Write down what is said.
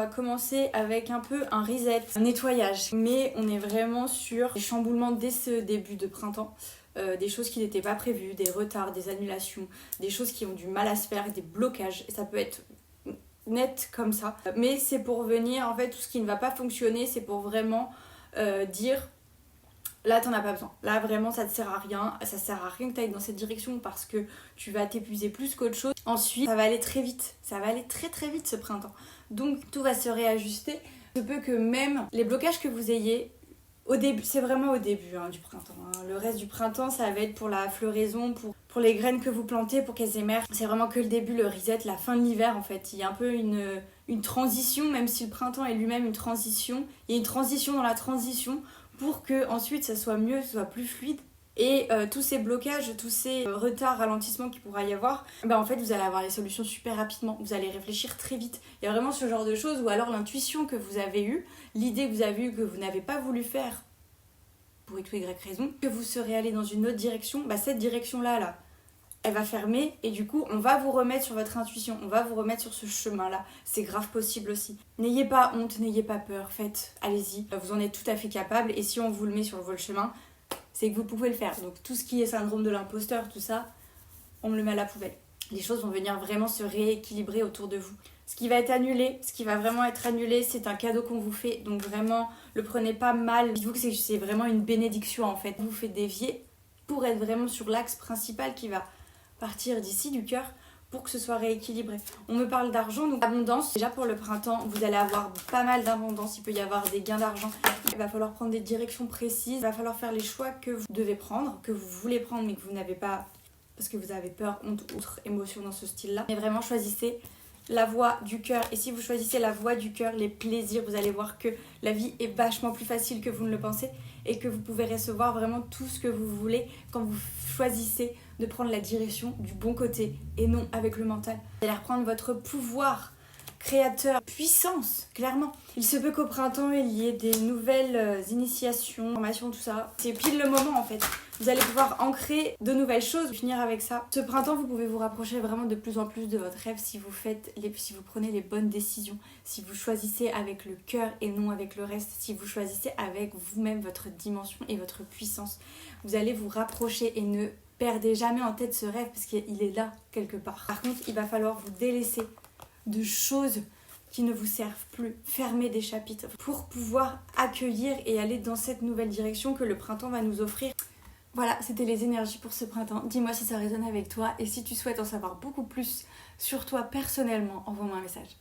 On va commencer avec un peu un reset, un nettoyage. Mais on est vraiment sur des chamboulements dès ce début de printemps. Des choses qui n'étaient pas prévues, des retards, des annulations, des choses qui ont du mal à se faire, des blocages. Et ça peut être net comme ça. Mais c'est pour venir, en fait, tout ce qui ne va pas fonctionner, c'est pour vraiment dire... Là, t'en as pas besoin. Là, vraiment, ça te sert à rien. Ça sert à rien que t'ailles dans cette direction parce que tu vas t'épuiser plus qu'autre chose. Ensuite, ça va aller très vite. Ça va aller très très vite ce printemps. Donc, tout va se réajuster. Il se peut que même les blocages que vous ayez au début, c'est vraiment au début du printemps. Le reste du printemps, ça va être pour la floraison, pour les graines que vous plantez, pour qu'elles émergent. C'est vraiment que le début, le reset, la fin de l'hiver en fait. Il y a un peu une transition, même si le printemps est lui-même une transition. Il y a une transition dans la transition pour que ensuite ça soit mieux, ça soit plus fluide. Et tous ces blocages, tous ces retards, ralentissements qu'il pourra y avoir, en fait vous allez avoir les solutions super rapidement, vous allez réfléchir très vite. Il y a vraiment ce genre de choses où alors l'intuition que vous avez eue, l'idée que vous avez eue que vous n'avez pas voulu faire pour X ou Y raison, que vous serez allé dans une autre direction, cette direction-là, elle va fermer et du coup on va vous remettre sur votre intuition, on va vous remettre sur ce chemin-là. C'est grave possible aussi. N'ayez pas honte, n'ayez pas peur, faites, allez-y, vous en êtes tout à fait capable et si on vous le met sur le chemin, c'est que vous pouvez le faire. Donc tout ce qui est syndrome de l'imposteur, tout ça, on me le met à la poubelle. Les choses vont venir vraiment se rééquilibrer autour de vous. Ce qui va être annulé, ce qui va vraiment être annulé, c'est un cadeau qu'on vous fait. Donc vraiment, le prenez pas mal. Dites-vous que c'est vraiment une bénédiction en fait. Vous faites dévier pour être vraiment sur l'axe principal qui va partir d'ici du cœur pour que ce soit rééquilibré. On me parle d'argent, donc abondance. Déjà pour le printemps, vous allez avoir pas mal d'abondance. Il peut y avoir des gains d'argent. Il va falloir prendre des directions précises. Il va falloir faire les choix que vous devez prendre, que vous voulez prendre mais que vous n'avez pas parce que vous avez peur, honte ou autre émotion dans ce style-là. Mais vraiment choisissez la voie du cœur. Et si vous choisissez la voie du cœur, les plaisirs, vous allez voir que la vie est vachement plus facile que vous ne le pensez et que vous pouvez recevoir vraiment tout ce que vous voulez quand vous choisissez de prendre la direction du bon côté et non avec le mental. Vous allez reprendre votre pouvoir créateur, puissance, clairement. Il se peut qu'au printemps, il y ait des nouvelles initiations, formations, tout ça. C'est pile le moment en fait. Vous allez pouvoir ancrer de nouvelles choses, finir avec ça. Ce printemps, vous pouvez vous rapprocher vraiment de plus en plus de votre rêve si vous prenez les bonnes décisions, si vous choisissez avec le cœur et non avec le reste, si vous choisissez avec vous-même votre dimension et votre puissance. Vous allez vous rapprocher et ne perdez jamais en tête ce rêve parce qu'il est là quelque part. Par contre, il va falloir vous délaisser de choses qui ne vous servent plus, fermer des chapitres pour pouvoir accueillir et aller dans cette nouvelle direction que le printemps va nous offrir. Voilà, c'était les énergies pour ce printemps. Dis-moi si ça résonne avec toi et si tu souhaites en savoir beaucoup plus sur toi personnellement, envoie-moi un message.